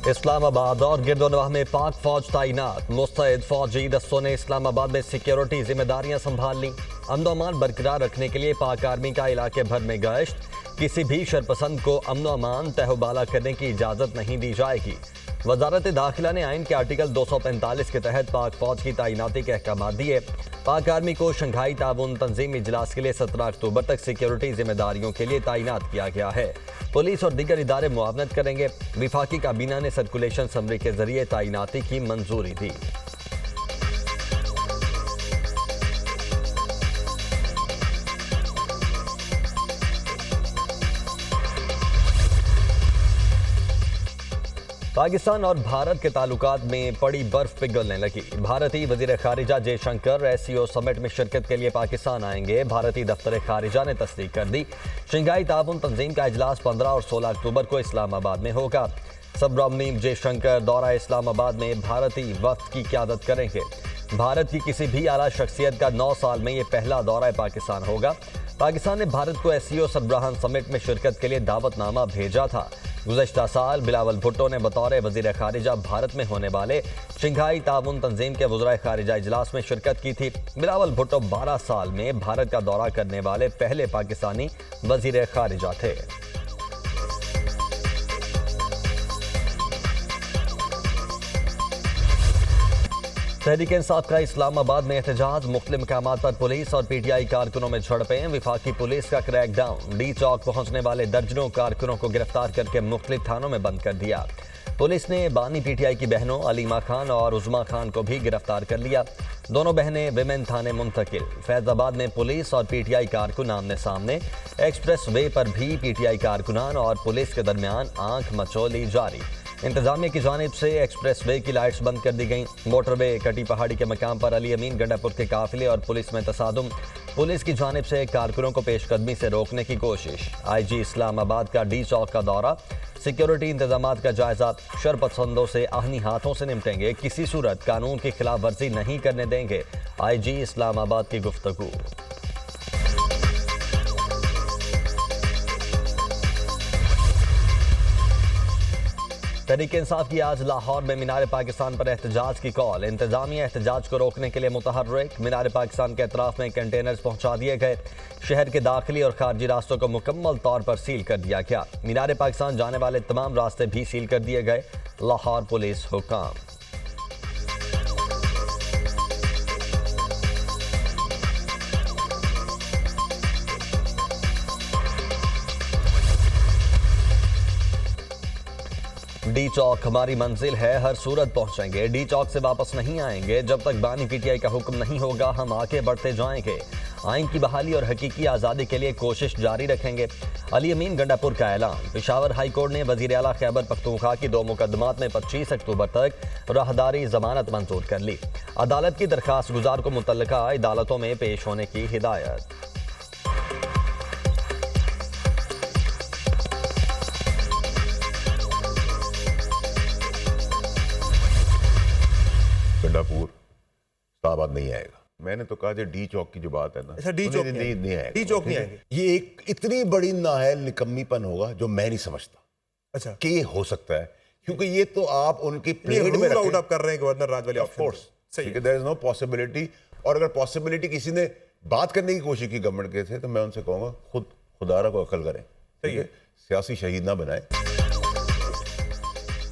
इस्लामाबाद और गिरदोनवाह में पाक फौज तैनात। मुस्तैद फौजी दस्तों ने इस्लामाबाद में सिक्योरिटी जिम्मेदारियां संभाल ली। अमन अमान बरकरार रखने के लिए पाक आर्मी का इलाके भर में गश्त। किसी भी शरपसंद को अमन अमान तहबाला करने की इजाजत नहीं दी जाएगी। वजारत दाखिला ने आइन के आर्टिकल 245 के तहत पाक फौज की तैनाती के अहकाम दिए। पाक आर्मी को शंघाई ताउन तंजीम इजलास के लिए 17 अक्टूबर तक सिक्योरिटी जिम्मेदारियों के लिए तैनात किया गया है। पुलिस और दीगर इदारे मुआवनत करेंगे। विफाकी काबीना ने सर्कुलेशन समरी के जरिए तैनाती की मंजूरी दी। पाकिस्तान और भारत के ताल्लुकात में पड़ी बर्फ पिघलने लगी। भारतीय वजीर खारिजा जयशंकर SCO समिट में शिरकत के लिए पाकिस्तान आएंगे। भारतीय दफ्तर खारिजा ने तस्दीक कर दी। शंघाई ताउन तंजीम का इजलास 15 और 16 अक्टूबर को इस्लामाबाद में होगा। सबरमनीम जयशंकर दौरा इस्लामाबाद में भारतीय वफ्द की क़यादत करेंगे। भारत की किसी भी आला शख्सियत का 9 साल में ये पहला दौरा पाकिस्तान होगा। पाकिस्तान ने भारत को SCO सरबराहान समिट में शिरकत के लिए दावतनामा भेजा था। गुज़श्ता साल बिलावल भुट्टो ने बतौर वज़ीर खारिजा भारत में होने वाले शंघाई ताउन तंजीम के वज़राए खारिजा इजलास में शिरकत की थी। बिलावल भुट्टो 12 साल में भारत का दौरा करने वाले पहले पाकिस्तानी वज़ीर खारिजा थे। तहरीक इंसाफ का इस्लामाबाद में एहतजाज। मुख्तलिफ मकामात पर पुलिस और PTI कारकुनों में झड़पें। विफाकी पुलिस का क्रैकडाउन। D चौक पहुंचने वाले दर्जनों कारकुनों को गिरफ्तार करके मुख्तलिफ थानों में बंद कर दिया। पुलिस ने बानी PTI की बहनों अलीमा खान और उज़मा खान को भी गिरफ्तार कर लिया। दोनों बहनें विमेन थाने मुंतकिल। फैजाबाद में पुलिस और PTI कारकुन आमने सामने। एक्सप्रेस वे पर भी PTI कारकुनान और पुलिस के दरमियान आंख मचोली जारी। इंतजामिया की जानिब से एक्सप्रेस वे की लाइट्स बंद कर दी गई। मोटरवे कटी पहाड़ी के मकाम पर अली अमीन गंडापुर के काफिले और पुलिस में तसादुम। पुलिस की जानिब से कारकुनों को पेशकदमी से रोकने की कोशिश। IG इस्लामाबाद का D चौक का दौरा। सिक्योरिटी इंतजामात का जायजा। शरपसंदों से आहनी हाथों से निपटेंगे। किसी सूरत कानून की खिलाफ वर्जी नहीं करने देंगे। IG इस्लामाबाद की गुफ्तगू। तहरीक इंसाफ की आज लाहौर में मीनार पाकिस्तान पर एहतजाज की कॉल। इंतजामिया एहतजाज को रोकने के लिए मुतहर्रिक। मीनार पाकिस्तान के अतराफ में कंटेनर्स पहुंचा दिए गए। शहर के दाखिली और खारजी रास्तों को मुकम्मल तौर पर सील कर दिया गया। मीनार पाकिस्तान जाने वाले तमाम रास्ते भी सील कर दिए गए। लाहौर पुलिस हुकाम। D चौक हमारी मंजिल है, हर सूरत पहुंचेंगे। D चौक से वापस नहीं आएंगे। जब तक बानी PTI का हुक्म नहीं होगा हम आगे बढ़ते जाएंगे। आइन की बहाली और हकीकी आज़ादी के लिए कोशिश जारी रखेंगे। अली अमीन गंडापुर का ऐलान। पेशावर हाई कोर्ट ने वज़ीर आला खैबर पख्तूनख्वा की 2 मुकदमात में 25 अक्टूबर तक राहदारी जमानत मंजूर कर ली। अदालत की दरखास्त गुजार को मुतल्लिका अदालतों में पेश होने की हिदायत। गंडापुर इस्लामाबाद नहीं आएगा। मैंने तो कहा D चौक की जो बात है ना, अच्छा D चौक नहीं आएगा। D चौक नहीं आएंगे। ये एक इतनी बड़ी नाहल निकम्मीपन होगा जो मैं नहीं समझता अच्छा कि ये हो सकता है, क्योंकि ये तो आप उनकी प्लेट में आउट आप कर रहे हैं गवर्नर राज वाले option. Of course there is no possibility. और अगर पॉसिबिलिटी किसी ने बात करने की कोशिश की गवर्नमेंट के थे तो मैं उनसे कहूंगा खुदारा को अकल करें, ठीक है, सियासी शहीद ना बनाए।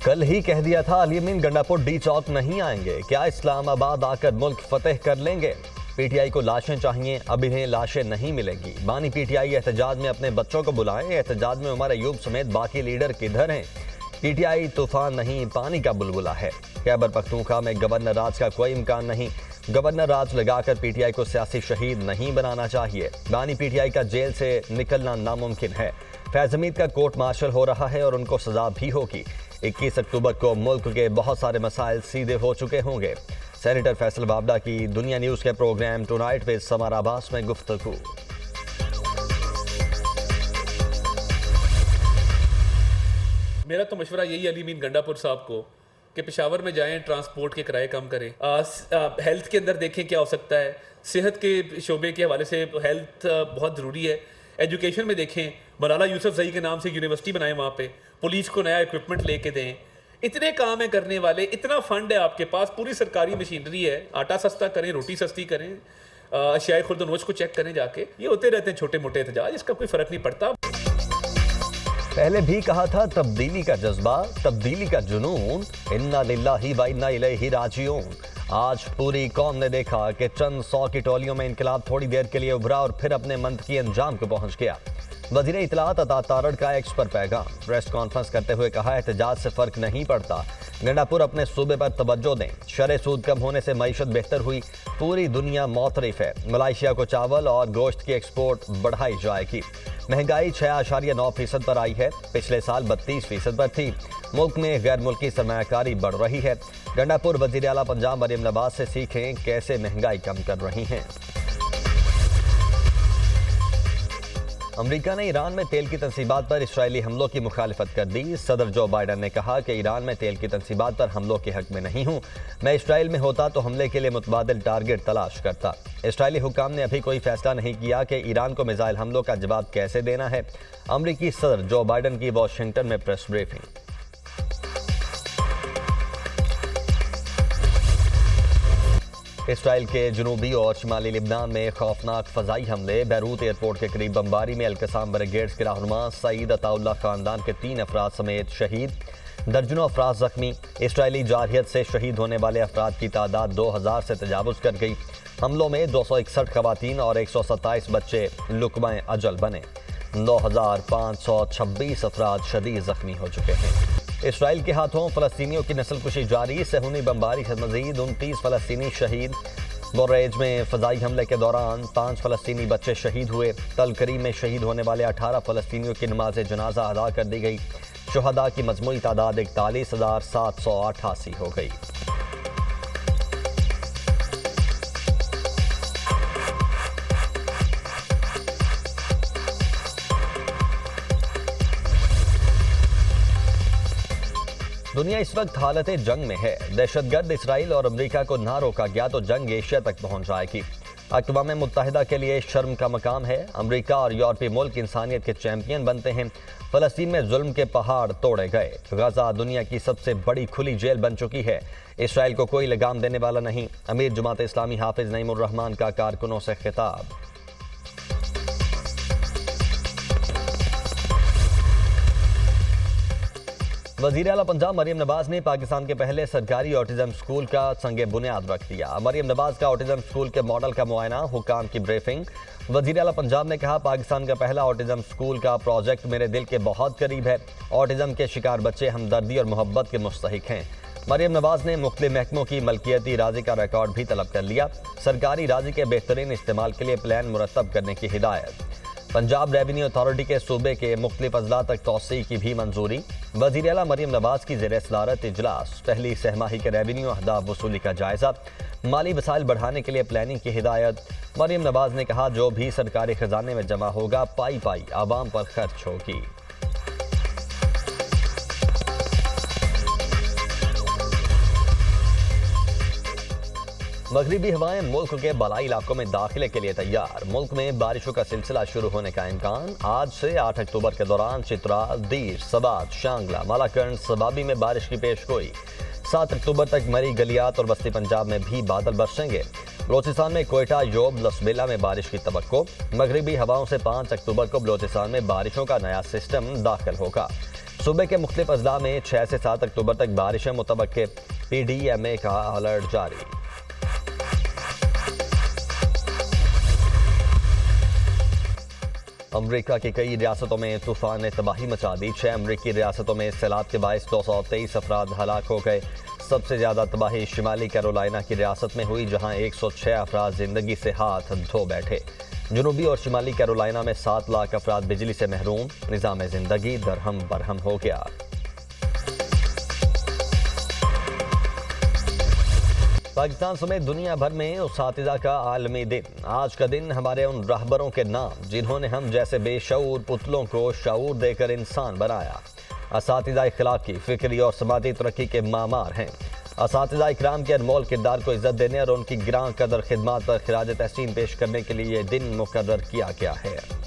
कल ही कह दिया था अली अमीन गंडापुर D चौक नहीं आएंगे। क्या इस्लामाबाद आकर मुल्क फतेह कर लेंगे? PTI को लाशें चाहिए, अब इन्हें लाशें नहीं मिलेंगी। बानी PTI एहतजाज में अपने बच्चों को बुलाएं। एहतजाज में उमर अयूब समेत बाकी लीडर किधर हैं? PTI तूफान नहीं, पानी का बुलबुला है। खैबर पख्तूनख्वा में गवर्नर राज का कोई इम्कान नहीं। गवर्नर राज लगाकर PTI को सियासी शहीद नहीं बनाना चाहिए। बानी PTI का जेल से निकलना नामुमकिन है। फैज हमीद का कोर्ट मार्शल हो रहा है और उनको सजा भी होगी। 21 अक्टूबर को मुल्क के बहुत सारे मसाइल सीधे हो चुके होंगे। सेनेटर फैसल बाबडा की दुनिया न्यूज़ के program tonight with Samar Abbas में गुफ्तगू। मेरा तो मशवरा यही अली अमीन गंडापुर साहब को कि पेशावर में जाएं, ट्रांसपोर्ट के किराए कम करें। हेल्थ के अंदर देखें क्या हो सकता है। सेहत के शोबे के हवाले से हेल्थ बहुत ज़रूरी है। एजुकेशन में देखें, मलाला यूसुफ जई के नाम से यूनिवर्सिटी बनाएं, वहाँ पे पुलिस को नया इक्विपमेंट लेके दें। इतने काम है करने वाले, इतना फंड है आपके पास, पूरी सरकारी मशीनरी है, आटा सस्ता करें, रोटी सस्ती करें, अशियाए खुर्दनोश को चेक करें जाके, ये होते रहते हैं छोटे मोटे एहतजाज, इसका कोई फर्क नहीं पड़ता। पहले भी कहा था तब्दीली का जज्बा, तब्दीली का जुनून, इन्ना लिल्लाही व इन्ना इलैहि राजिऊन। आज पूरी कौम ने देखा कि चंद 100 की टोलियों में इनकलाब थोड़ी देर के लिए उभरा और फिर अपने मंतकी अंजाम को पहुंच गया। वजीर इत्तलात अता तारड़ का एक्स पर पैगाम, प्रेस कॉन्फ्रेंस करते हुए कहा एहतजाज से फर्क नहीं पड़ता, गंडापुर अपने सूबे पर तवज्जो दें, शरे सूद कम होने से मईशत बेहतर हुई, पूरी दुनिया मौतरिफ है, मलाइशिया को चावल और गोश्त की एक्सपोर्ट बढ़ाई जाएगी। महंगाई 6.9% पर आई है, पिछले साल 32% पर थी। मुल्क में गैर मुल्की सरमायाकारी बढ़ रही है। गंडापुर वजीर आला पंजाब मरियम नवाज से सीखें कैसे महंगाई कम कर रही हैं। अमेरिका ने ईरान में तेल की तनसीबात पर इस्राएली हमलों की मुखालिफत कर दी। सदर जो बाइडन ने कहा कि ईरान में तेल की तनसीबात पर हमलों के हक में नहीं हूं, मैं इसराइल में होता तो हमले के लिए मुतबादिल टारगेट तलाश करता। इसराइली हुकाम ने अभी कोई फैसला नहीं किया कि ईरान को मिसाइल हमलों का जवाब कैसे देना है। अमरीकी सदर जो बाइडन की वाशिंगटन में प्रेस ब्रीफिंग। इसराइल के जनूबी और शिमाली लिबनान में खौफनाक फजाई हमले, बैरूत एयरपोर्ट के करीब बमबारी में अल-कसाम ब्रिगेड्स के रहनुमा सईद अताउल्लाह खानदान के 3 अफराद समेत शहीद, दर्जनों अफराद जख्मी। इसराइली जारहियत से शहीद होने वाले अफराद की तादाद 2000 से तजावुज़ कर गई। हमलों में 261 खवातीन और 127 बच्चे लुकमाए अजल बने। 9526 अफराद शदीद जख्मी हो चुके हैं। इसराइल के हाथों फ़लस्तीनियों की नस्लकुशी जारी, सहूनी बमबारी से मजीद 29 फ़लस्तीनी शहीद। बुर्रेज में फ़ज़ाई हमले के दौरान 5 फ़लस्तीनी बच्चे शहीद हुए। तल करीम में शहीद होने वाले 18 फ़लस्तीनियों की नमाज जनाजा अदा कर दी गई। शुहदा की मजमूई तादाद 41,788 हो गई। दुनिया इस वक्त हालत जंग में है। दहशतगर्द इसराइल और अमेरिका को ना रोका गया तो जंग एशिया तक पहुंच जाएगी। अक़वाम मुत्तहिदा के लिए शर्म का मकाम है। अमेरिका और यूरोपीय मुल्क इंसानियत के चैंपियन बनते हैं। फ़लस्तीन में जुल्म के पहाड़ तोड़े गए। गजा दुनिया की सबसे बड़ी खुली जेल बन चुकी है। इसराइल को कोई लगाम देने वाला नहीं। अमीर जमात इस्लामी हाफिज नईमुर रहमान का कारकुनों से खिताब। वज़ीर आला पंजाब मरियम नवाज ने पाकिस्तान के पहले सरकारी ऑटिज़म स्कूल का संगे बुनियाद रख दिया। मरियम नवाज का ऑटिज़म स्कूल के मॉडल का मुआयना, हुकाम की ब्रीफिंग। वज़ीर आला पंजाब ने कहा पाकिस्तान का पहला ऑटिज़म स्कूल का प्रोजेक्ट मेरे दिल के बहुत करीब है। ऑटिज़म के शिकार बच्चे हमदर्दी और मोहब्बत के मुस्तहिक हैं। मरियम नवाज ने मुख्तलिफ महकमों की मलकियती राजी का रिकॉर्ड भी तलब कर लिया। सरकारी राजी के बेहतरीन इस्तेमाल के लिए प्लान मुरतब करने की हिदायत। पंजाब रेवेन्यू अथॉरिटी के सूबे के मुख्तलिफ अजला तक तोसी की भी मंजूरी। वज़ीर आला मरियम नवाज की ज़ेर सदारत इजलास। पहली सहमाही के रेवेन्यू अहदाफ वसूली का जायजा। माली वसाइल बढ़ाने के लिए प्लानिंग की हिदायत। मरियम नवाज ने कहा जो भी सरकारी खजाने में जमा होगा पाई पाई आवाम पर खर्च होगी। मगरिबी हवाएं मुल्क के बलाई इलाकों में दाखिले के लिए तैयार। मुल्क में बारिशों का सिलसिला शुरू होने का इम्कान। आज से 8 अक्टूबर के दौरान चित्रा, दीर, सबात, शांगला, मालाकंड, सबाबी में बारिश की पेशगोई। 7 अक्टूबर तक मरी, गलियात और वस्ती पंजाब में भी बादल बरसेंगे। बलोचिस्तान में कोयटा, योब, लसबेला में बारिश की तवक्को। मगरिबी हवाओं से 5 अक्टूबर को बलोचिस्तान में बारिशों का नया सिस्टम दाखिल होगा। सूबे के मुख्तलिफ अजला में 6 से 7 अक्टूबर तक बारिशें मुतवक्के। PDMA का अलर्ट जारी। अमेरिका की कई रियासतों में तूफान ने तबाही मचा दी। 6 अमेरिकी रियासतों में सैलाब के बायस 223 अफराद हलाक हो गए। सबसे ज़्यादा तबाही शिमाली कैरोलिना की रियासत में हुई, जहां 106 अफराद जिंदगी से हाथ धो बैठे। जनूबी और शिमाली कैरोलिना में 7 लाख अफराद बिजली से महरूम। निज़ाम जिंदगी दरहम बरहम हो गया। पाकिस्तान समेत दुनिया भर में उस्तातिज़ा का आलमी दिन। आज का दिन हमारे उन रहबरों के नाम जिन्होंने हम जैसे बेशऊर पुतलों को शऊर देकर इंसान बनाया। असातिज़ा इखलाकी, फ़िक्री और समाजी तरक्की के मामार हैं। असातिज़ा इकराम के अनमोल किरदार को इज़्ज़त देने और उनकी ग्रां कदर खिदमात पर खिराज तहसीन पेश करने के लिए ये दिन मुकर्रर किया गया है।